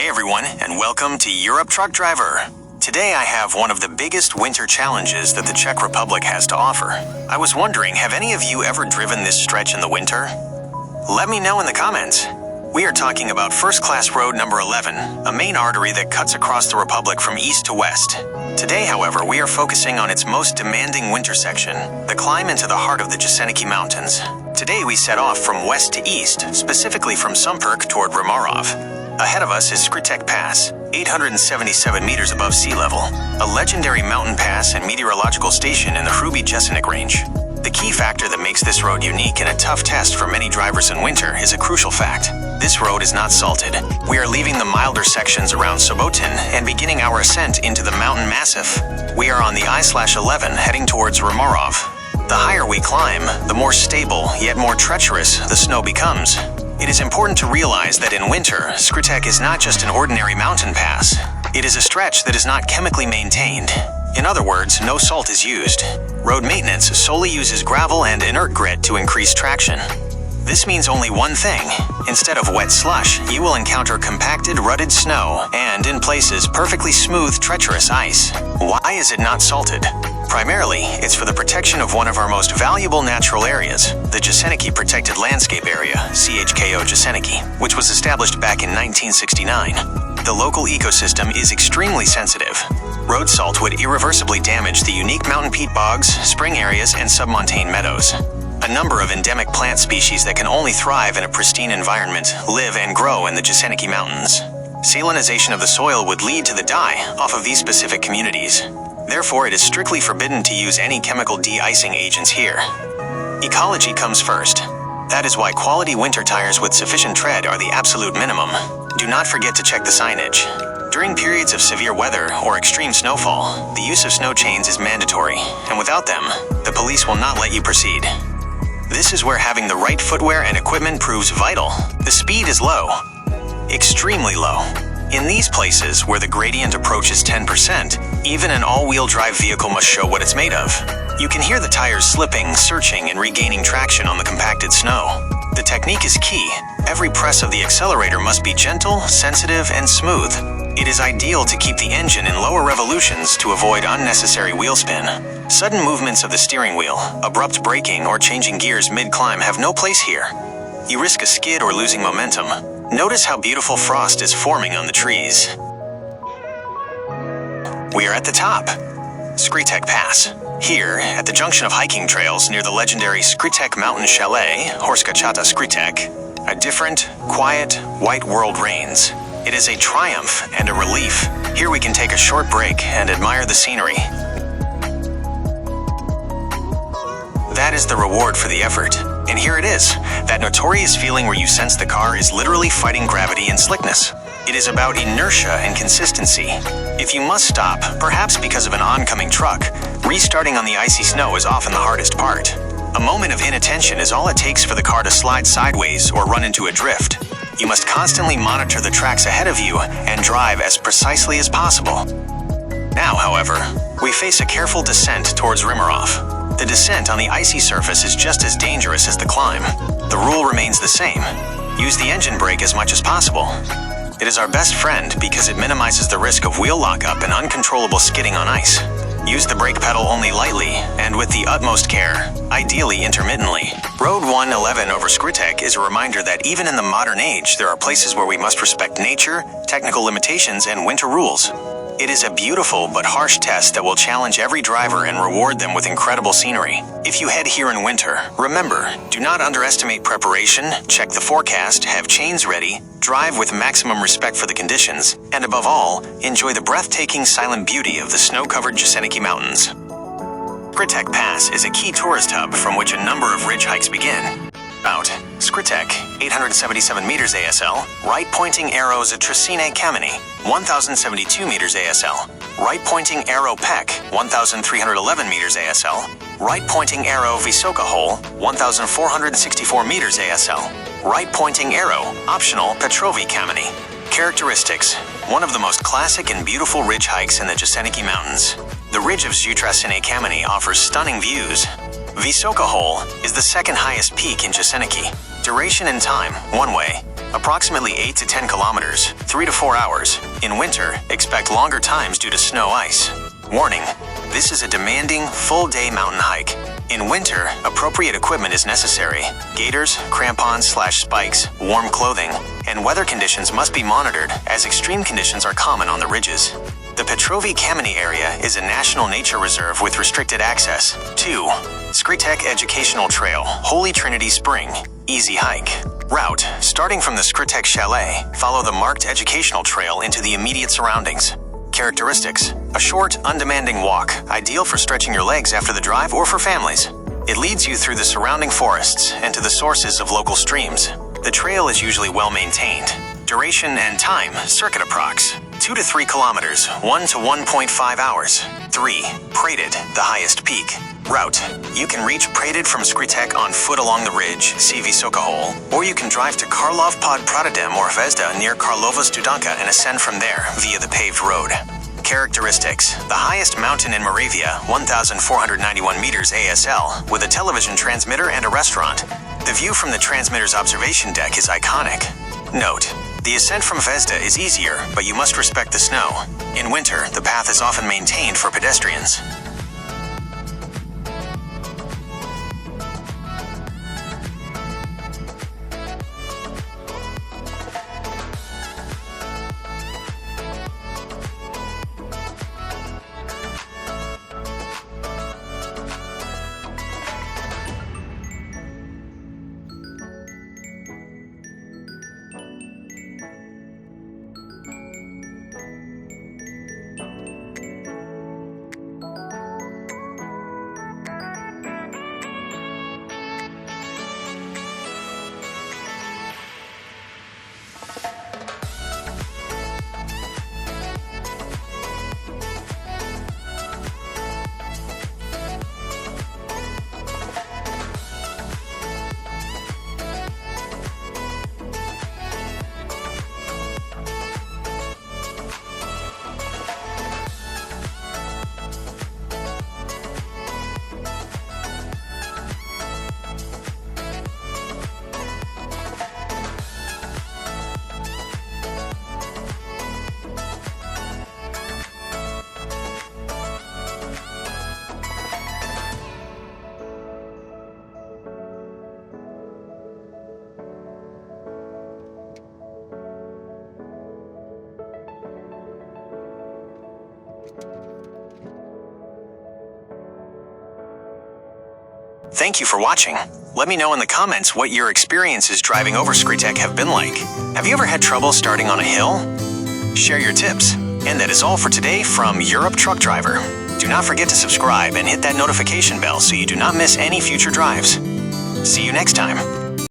Hey everyone, and welcome to Europe Truck Driver. Today I have one of the biggest winter challenges that the Czech Republic has to offer. I was wondering, have any of you ever driven this stretch in the winter? Let me know in the comments. We are talking about First Class Road number 11, a main artery that cuts across the Republic from east to west. Today, however, we are focusing on its most demanding winter section, the climb into the heart of the Jeseníky Mountains. Today we set off from west to east, specifically from Šumperk toward Rýmařov. Ahead of us is Skřítek Pass, 877 meters above sea level, a legendary mountain pass and meteorological station in the Hrubý Jeseník range. The key factor that makes this road unique and a tough test for many drivers in winter is a crucial fact. This road is not salted. We are leaving the milder sections around Sobotin and beginning our ascent into the mountain massif. We are on the I/11 heading towards Rýmařov. The higher we climb, the more stable, yet more treacherous the snow becomes. It is important to realize that in winter, Skritek is not just an ordinary mountain pass. It is a stretch that is not chemically maintained. In other words, no salt is used. Road maintenance solely uses gravel and inert grit to increase traction. This means only one thing. Instead of wet slush, you will encounter compacted, rutted snow and, in places, perfectly smooth, treacherous ice. Why is it not salted? Primarily, it's for the protection of one of our most valuable natural areas, the Jeseníky Protected Landscape Area, CHKO Jeseníky, which was established back in 1969. The local ecosystem is extremely sensitive. Road salt would irreversibly damage the unique mountain peat bogs, spring areas, and submontane meadows. A number of endemic plant species that can only thrive in a pristine environment live and grow in the Jeseníky Mountains. Salinization of the soil would lead to the die off of these specific communities. Therefore, it is strictly forbidden to use any chemical de-icing agents here. Ecology comes first. That is why quality winter tires with sufficient tread are the absolute minimum. Do not forget to check the signage. During periods of severe weather or extreme snowfall, the use of snow chains is mandatory, and without them, the police will not let you proceed. This is where having the right footwear and equipment proves vital. The speed is low, extremely low. In these places, where the gradient approaches 10%, even an all-wheel drive vehicle must show what it's made of. You can hear the tires slipping, searching, and regaining traction on the compacted snow. The technique is key. Every press of the accelerator must be gentle, sensitive, and smooth. It is ideal to keep the engine in lower revolutions to avoid unnecessary wheel spin. Sudden movements of the steering wheel, abrupt braking, or changing gears mid-climb have no place here. You risk a skid or losing momentum. Notice how beautiful frost is forming on the trees. We are at the top, Skritek Pass. Here, at the junction of hiking trails near the legendary Skritek Mountain Chalet, Horska Chata Skritek, a different, quiet, white world reigns. It is a triumph and a relief. Here we can take a short break and admire the scenery. That is the reward for the effort. And here it is, that notorious feeling where you sense the car is literally fighting gravity and slickness. It is about inertia and consistency. If you must stop, perhaps because of an oncoming truck, restarting on the icy snow is often the hardest part. A moment of inattention is all it takes for the car to slide sideways or run into a drift. You must constantly monitor the tracks ahead of you and drive as precisely as possible. Now, however, we face a careful descent towards Rýmařov. The descent on the icy surface is just as dangerous as the climb. The rule remains the same. Use the engine brake as much as possible. It is our best friend because it minimizes the risk of wheel lockup and uncontrollable skidding on ice. Use the brake pedal only lightly and with the utmost care, ideally intermittently. Road 111 over Skritek is a reminder that even in the modern age, there are places where we must respect nature, technical limitations, and winter rules. It is a beautiful but harsh test that will challenge every driver and reward them with incredible scenery. If you head here in winter, remember, do not underestimate preparation, check the forecast, have chains ready, drive with maximum respect for the conditions, and above all, enjoy the breathtaking silent beauty of the snow-covered Jeseníky Mountains. Skritek Pass is a key tourist hub from which a number of ridge hikes begin. About Skritek, 877 meters ASL, right-pointing arrow Jeseníky Kameny, 1,072 meters ASL, right-pointing arrow Pek, 1,311 meters ASL, right-pointing arrow Vysoká Hole, 1,464 meters ASL, right-pointing arrow, optional Petrovy Kameny. Characteristics: one of the most classic and beautiful ridge hikes in the Jeseníky Mountains. The ridge of Jeseníky Kameny offers stunning views. Vysoká Hole is the second highest peak in Jeseníky. Duration and time, one way. approximately 8 to 10 kilometers, 3 to 4 hours. In winter, expect longer times due to snow ice. Warning: this is a demanding, full-day mountain hike. In winter, appropriate equipment is necessary. Gaiters, crampons/spikes, warm clothing, and weather conditions must be monitored as extreme conditions are common on the ridges. The Petrovi Kameny area is a national nature reserve with restricted access. 2. Skritek Educational Trail, Holy Trinity Spring. Easy hike. Route: starting from the Skritek Chalet, follow the marked educational trail into the immediate surroundings. Characteristics: a short, undemanding walk, ideal for stretching your legs after the drive or for families. It leads you through the surrounding forests and to the sources of local streams. The trail is usually well maintained. Duration and time: circuit approx. 2 to 3 kilometers, 1 to 1.5 hours. 3. Prated, the highest peak. Route: you can reach Prated from Skritek on foot along the ridge, see Vysoká Hole, or you can drive to Karlov pod Pradedem or Hvězda near Karlova Studenka and ascend from there via the paved road. Characteristics: the highest mountain in Moravia, 1,491 meters ASL, with a television transmitter and a restaurant. The view from the transmitter's observation deck is iconic. Note: the ascent from Hvězda is easier, but you must respect the snow. In winter, the path is often maintained for pedestrians. Thank you for watching. Let me know in the comments what your experiences driving over Skritek have been like. Have you ever had trouble starting on a hill? Share your tips. And that is all for today from Europe Truck Driver. Do not forget to subscribe and hit that notification bell so you do not miss any future drives. See you next time.